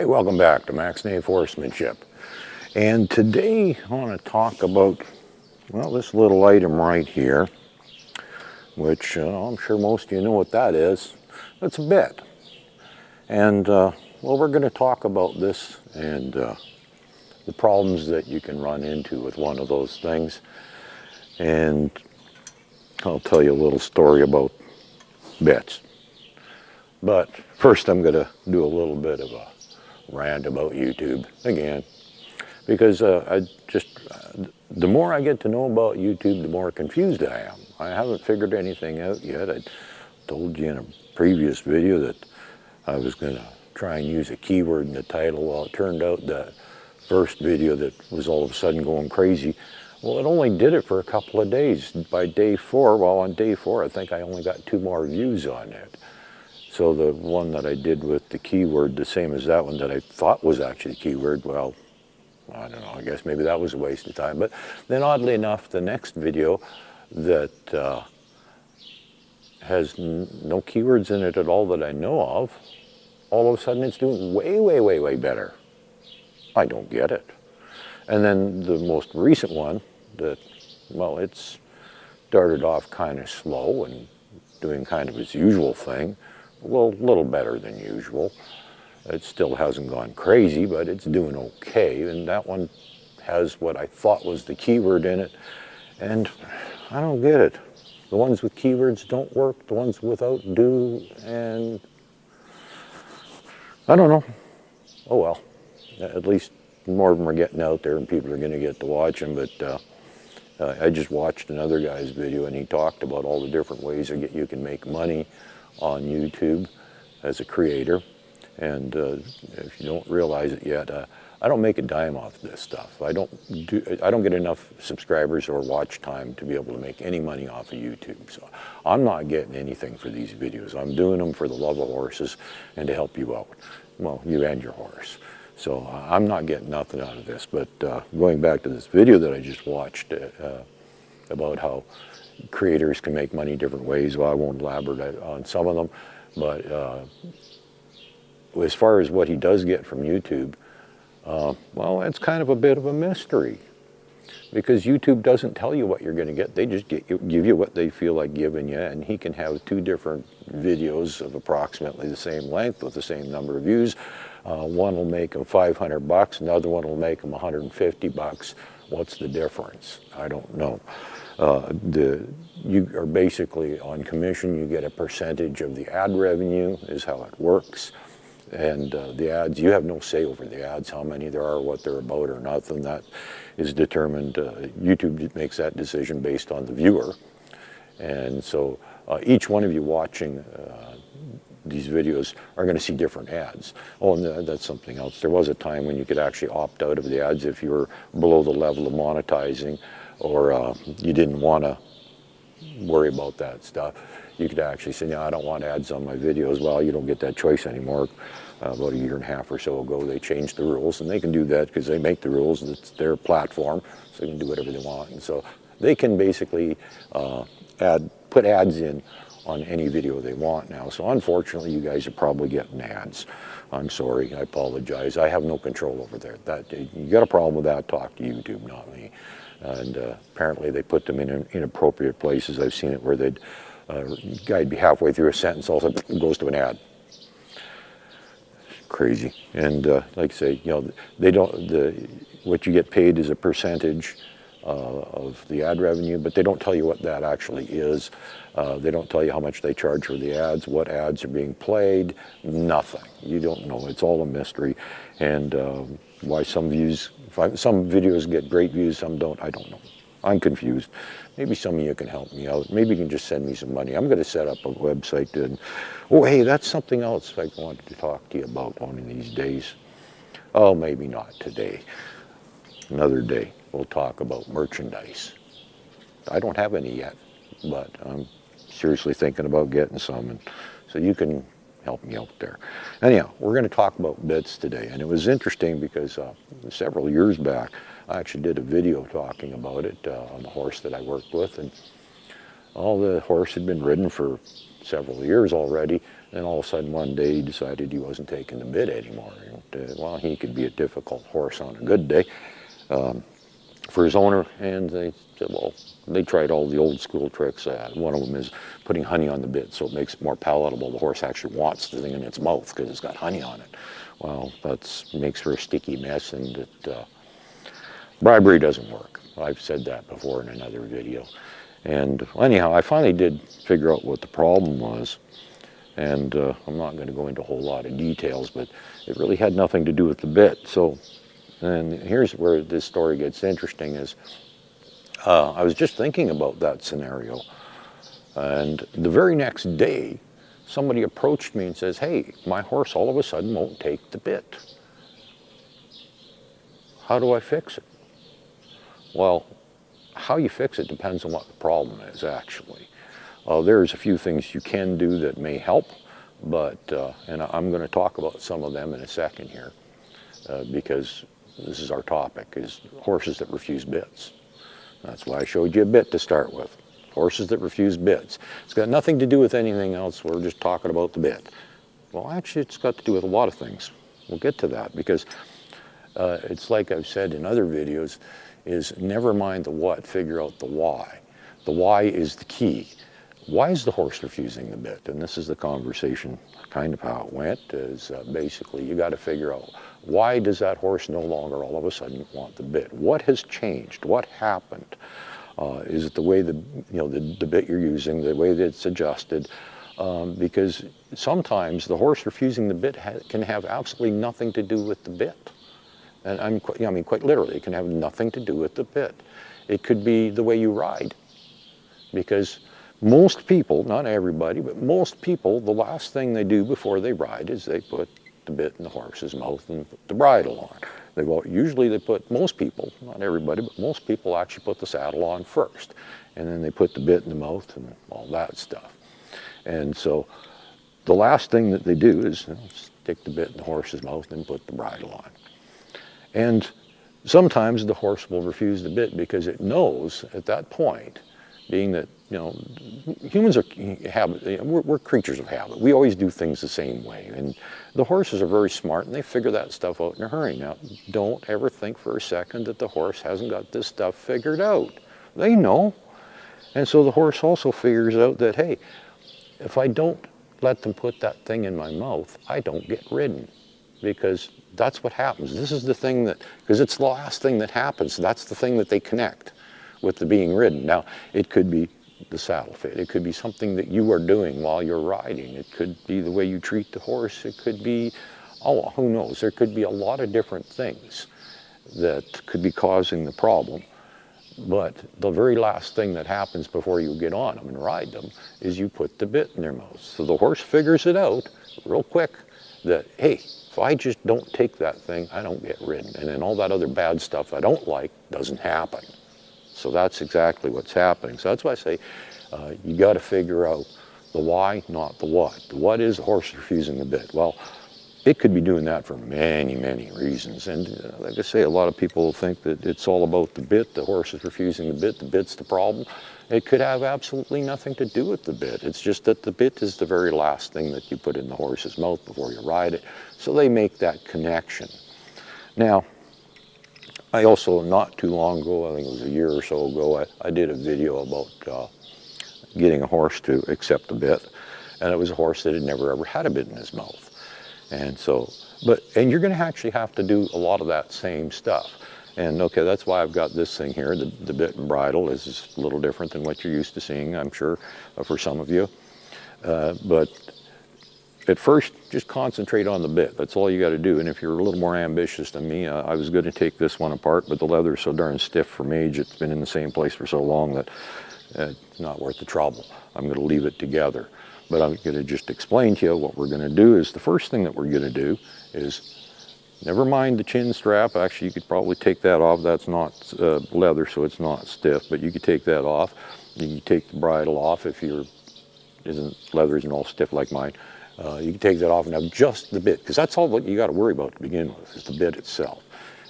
Hey, welcome back to Max Nave Horsemanship. And today I want to talk about, well, this little item right here, which I'm sure most of you know what that is. It's a bit. And, well, we're going to talk about this and the problems that you can run into with one of those things. And I'll tell you a little story about bits. But first I'm going to do a little bit of a rant about YouTube again, because the more I get to know about YouTube, the more confused I am. I haven't figured anything out yet. I told you in a previous video that I was going to try and use a keyword in the title. Well, it turned out that first video that was all of a sudden going crazy, well, it only did it for a couple of days. By day 4, well, on day 4, I think I only got 2 more views on it. So the one that I did with the keyword, the same as that one that I thought was actually the keyword, well, I don't know, I guess maybe that was a waste of time. But then oddly enough, the next video that has no keywords in it at all that I know of, all of a sudden it's doing way better. I don't get it. And then the most recent one that, well, it's started off kind of slow and doing kind of its usual thing. Well, a little better than usual. It still hasn't gone crazy, but it's doing okay. And that one has what I thought was the keyword in it. And I don't get it. The ones with keywords don't work. The ones without do. And I don't know. Oh well. At least more of them are getting out there and people are going to get to watch them. But I just watched another guy's video and he talked about all the different ways that you can make money on YouTube as a creator. And if you don't realize it yet, I don't make a dime off this stuff. I don't get enough subscribers or watch time to be able to make any money off of YouTube. So I'm not getting anything for these videos. I'm doing them for the love of horses and to help you out. Well, you and your horse. So I'm not getting nothing out of this. But going back to this video that I just watched about how creators can make money different ways. Well, I won't elaborate on some of them, but as far as what he does get from YouTube, well, it's kind of a bit of a mystery, because YouTube doesn't tell you what you're going to get. They just give you what they feel like giving you, and he can have 2 different videos of approximately the same length with the same number of views. One will make him $500, another one will make him $150. What's the difference? I don't know. You are basically on commission. You get a percentage of the ad revenue is how it works. And the ads, you have no say over the ads, how many there are, what they're about or nothing. That is determined, YouTube makes that decision based on the viewer. And so each one of you watching these videos are going to see different ads. Oh, and that's something else. There was a time when you could actually opt out of the ads if you were below the level of monetizing, or you didn't want to worry about that stuff. You could actually say, no, I don't want ads on my videos. Well, you don't get that choice anymore. About a year and a half or so ago, they changed the rules, and they can do that because they make the rules. It's their platform, so they can do whatever they want. And so they can basically put ads in on any video they want now. So unfortunately, you guys are probably getting ads. I'm sorry, I apologize. I have no control over that. You got a problem with that, talk to YouTube, not me. And apparently they put them in inappropriate places. I've seen it where guy'd be halfway through a sentence, all of a sudden it goes to an ad. Crazy. And like I say, you know, they don't. What you get paid is a percentage of the ad revenue, but they don't tell you what that actually is. They don't tell you how much they charge for the ads, what ads are being played, nothing. You don't know. It's all a mystery. And why some videos get great views, some don't, I don't know. I'm confused. Maybe some of you can help me out. Maybe you can just send me some money. I'm going to set up a website. Oh, hey, that's something else I wanted to talk to you about one of these days. Oh, maybe not today. Another day, we'll talk about merchandise. I don't have any yet, but I'm seriously thinking about getting some. And so you can help me out there. Anyhow, we're going to talk about bits today. And it was interesting because several years back, I actually did a video talking about it on the horse that I worked with. And All the horse had been ridden for several years already, and all of a sudden one day he decided he wasn't taking the bit anymore. And, well, he could be a difficult horse on a good day for his owner, and they said, well, they tried all the old school tricks. One of them is putting honey on the bit so it makes it more palatable. The horse actually wants the thing in its mouth because it's got honey on it. Well, that makes for a sticky mess, and bribery doesn't work. I've said that before in another video. And anyhow, I finally did figure out what the problem was, and I'm not going to go into a whole lot of details, but it really had nothing to do with the bit. So, and here's where this story gets interesting is, I was just thinking about that scenario, and the very next day, somebody approached me and says, hey, my horse all of a sudden won't take the bit. How do I fix it? Well, how you fix it depends on what the problem is, actually. There's a few things you can do that may help, but, and I'm going to talk about some of them in a second here, because this is our topic, is horses that refuse bits. That's why I showed you a bit to start with. Horses that refuse bits. It's got nothing to do with anything else. We're just talking about the bit. Well, actually, it's got to do with a lot of things. We'll get to that, because it's like I've said in other videos, is never mind the what, figure out the why. The why is the key. Why is the horse refusing the bit? And this is the conversation, kind of how it went, is basically you got to figure out, why does that horse no longer all of a sudden want the bit? What has changed? What happened? Is it the way the bit you're using, the way that it's adjusted? Because sometimes the horse refusing the bit can have absolutely nothing to do with the bit. And I mean, quite literally, it can have nothing to do with the bit. It could be the way you ride. Because most people, not everybody, but most people, the last thing they do before they ride is they put the bit in the horse's mouth and put the bridle on. Usually they put, most people, not everybody, but most people actually put the saddle on first. And then they put the bit in the mouth and all that stuff. And so the last thing that they do is stick the bit in the horse's mouth and put the bridle on. And sometimes the horse will refuse the bit because it knows at that point, being that, humans are we're creatures of habit. We always do things the same way. And the horses are very smart, and they figure that stuff out in a hurry. Now, don't ever think for a second that the horse hasn't got this stuff figured out. They know. And so the horse also figures out that, hey, if I don't let them put that thing in my mouth, I don't get ridden. Because that's what happens. This is the thing that, because it's the last thing that happens. That's the thing that they connect with the being ridden. Now, it could be the saddle fit. It could be something that you are doing while you're riding. It could be the way you treat the horse. It could be, who knows? There could be a lot of different things that could be causing the problem. But the very last thing that happens before you get on them and ride them is you put the bit in their mouth. So the horse figures it out real quick that, hey, if I just don't take that thing, I don't get ridden. And then all that other bad stuff I don't like doesn't happen. So that's exactly what's happening. So that's why I say you got to figure out the why, not the what. The what is the horse refusing the bit. Well, it could be doing that for many, many reasons. And like I say, a lot of people think that it's all about the bit. The horse is refusing the bit's the problem. It could have absolutely nothing to do with the bit. It's just that the bit is the very last thing that you put in the horse's mouth before you ride it. So they make that connection. Now, I also, not too long ago, I think it was a year or so ago, I did a video about getting a horse to accept the bit. And it was a horse that had never ever had a bit in his mouth. And so, and you're going to actually have to do a lot of that same stuff. And okay, that's why I've got this thing here. The bit and bridle is a little different than what you're used to seeing, I'm sure, for some of you. But at first, just concentrate on the bit. That's all you got to do. And if you're a little more ambitious than me, I was going to take this one apart, but the leather is so darn stiff from age. It's been in the same place for so long that it's not worth the trouble. I'm going to leave it together. But I'm going to just explain to you what we're going to do is the first thing that we're going to do is, never mind the chin strap. Actually, you could probably take that off. That's not leather, so it's not stiff, but you could take that off. You can take the bridle off if your leather isn't all stiff like mine. You can take that off and have just the bit, because that's all what you got to worry about to begin with, is the bit itself.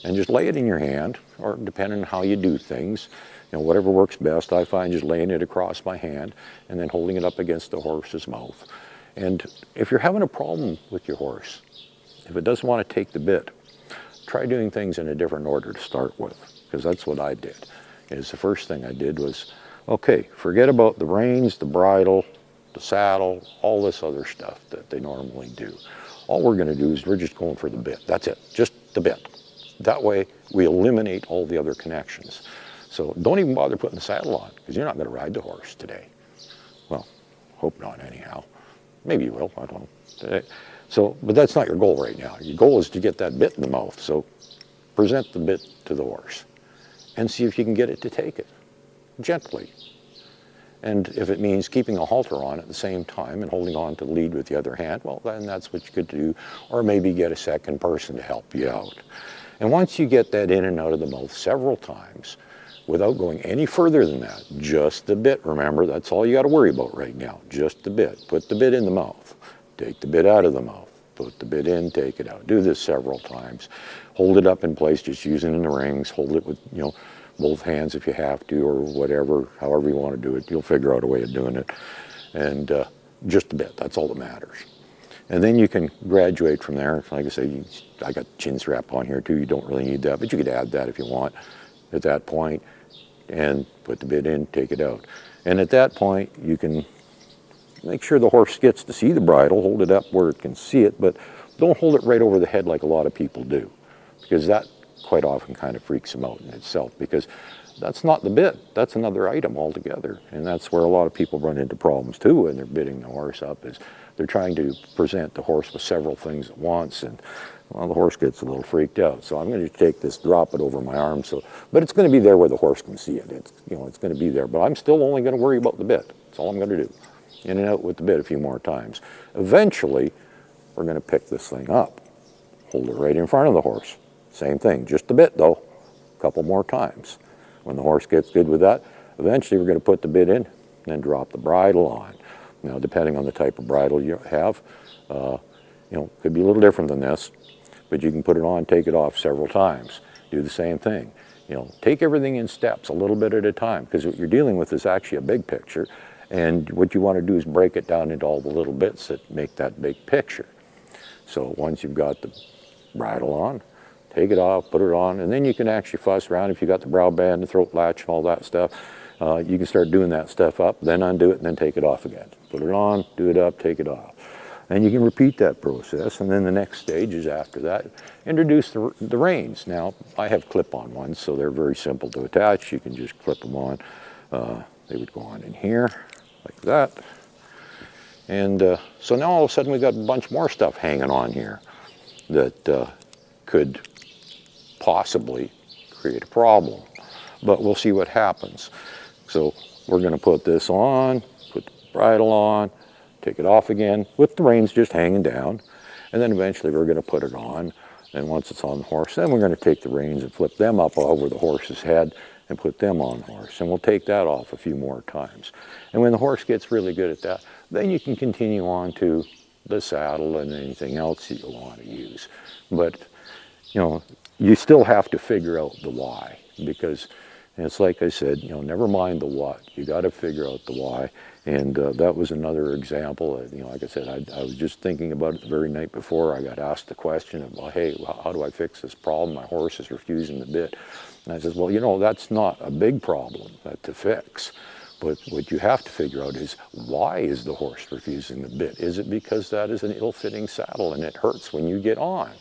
and just lay it in your hand, or depending on how you do things, whatever works best. I find just laying it across my hand and then holding it up against the horse's mouth. And if you're having a problem with your horse, if it doesn't want to take the bit, try doing things in a different order to start with, because that's what I did. Is the first thing I did was, okay, forget about the reins, the bridle, the saddle, all this other stuff that they normally do. All we're going to do is we're just going for the bit. That's it, just the bit. That way we eliminate all the other connections. So don't even bother putting the saddle on, because you're not going to ride the horse today. Well, hope not anyhow. Maybe you will, I don't know. So, but that's not your goal right now. Your goal is to get that bit in the mouth. So present the bit to the horse and see if you can get it to take it gently. And if it means keeping a halter on at the same time and holding on to the lead with the other hand, well, then that's what you could do. Or maybe get a second person to help you out. And once you get that in and out of the mouth several times, without going any further than that, just the bit, remember, that's all you got to worry about right now, just the bit. Put the bit in the mouth, take the bit out of the mouth, put the bit in, take it out. Do this several times. Hold it up in place, just using it in the rings, hold it with, both hands if you have to, or whatever, however you want to do it. You'll figure out a way of doing it. And just a bit, that's all that matters. And then you can graduate from there. Like I say, I got chin strap on here too. You don't really need that, but you could add that if you want at that point. And put the bit in, take it out. And at that point, you can make sure the horse gets to see the bridle, hold it up where it can see it, but don't hold it right over the head like a lot of people do, because that quite often kind of freaks them out in itself, because that's not the bit, that's another item altogether. And that's where a lot of people run into problems too when they're bitting the horse up, is they're trying to present the horse with several things at once, and well, the horse gets a little freaked out. So I'm going to take this, drop it over my arm, but it's going to be there where the horse can see it. It's going to be there, but I'm still only going to worry about the bit. That's all I'm going to do. In and out with the bit a few more times. Eventually, we're going to pick this thing up, hold it right in front of the horse. Same thing, just a bit though, a couple more times. When the horse gets good with that, eventually we're going to put the bit in and then drop the bridle on. Now, depending on the type of bridle you have, could be a little different than this, but you can put it on, take it off several times. Do the same thing. Take everything in steps, a little bit at a time, because what you're dealing with is actually a big picture, and what you want to do is break it down into all the little bits that make that big picture. So once you've got the bridle on, take it off, put it on, and then you can actually fuss around. If you got the brow band, the throat latch, and all that stuff, you can start doing that stuff up, then undo it, and then take it off again. Put it on, do it up, take it off. And you can repeat that process, and then the next stage is after that, introduce the reins. Now, I have clip-on ones, so they're very simple to attach. You can just clip them on. They would go on in here, like that. And so now all of a sudden we've got a bunch more stuff hanging on here that could possibly create a problem. But we'll see what happens. So we're going to put this on, put the bridle on, take it off again with the reins just hanging down, and then eventually we're going to put it on. And once it's on the horse, then we're going to take the reins and flip them up over the horse's head and put them on the horse. And we'll take that off a few more times. And when the horse gets really good at that, then you can continue on to the saddle and anything else that you want to use. But, you still have to figure out the why, because it's like I said, never mind the what. You got to figure out the why. And that was another example. Like I said, I was just thinking about it the very night before. I got asked the question of, well, hey, how do I fix this problem? My horse is refusing the bit. And I said, well, that's not a big problem to fix. But what you have to figure out is, why is the horse refusing the bit? Is it because that is an ill-fitting saddle and it hurts when you get on?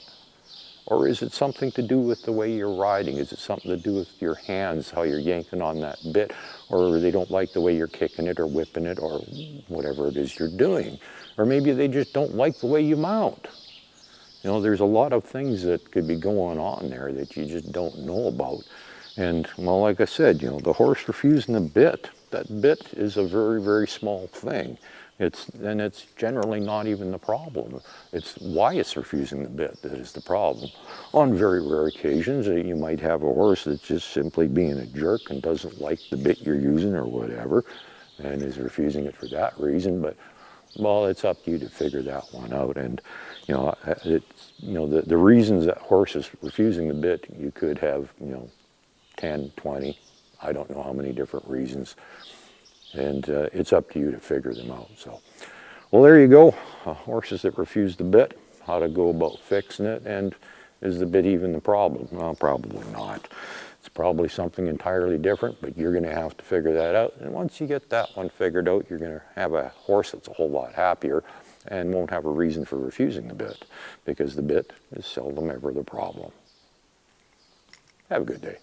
Or is it something to do with the way you're riding? Is it something to do with your hands, how you're yanking on that bit? Or they don't like the way you're kicking it or whipping it or whatever it is you're doing? Or maybe they just don't like the way you mount. There's a lot of things that could be going on there that you just don't know about. And, well, like I said, the horse refusing the bit, that bit is a very, very small thing. It's generally not even the problem. It's why it's refusing the bit that is the problem. On very rare occasions, you might have a horse that's just simply being a jerk and doesn't like the bit you're using or whatever, and is refusing it for that reason. But Well, it's up to you to figure that one out. And, it's, the reasons that horse is refusing the bit, you could have, 10, 20, I don't know how many different reasons. And it's up to you to figure them out. So, well, there you go. Horses that refuse the bit, how to go about fixing it, and is the bit even the problem? Well, probably not. It's probably something entirely different, but you're going to have to figure that out. And once you get that one figured out, you're going to have a horse that's a whole lot happier and won't have a reason for refusing the bit, because the bit is seldom ever the problem. Have a good day.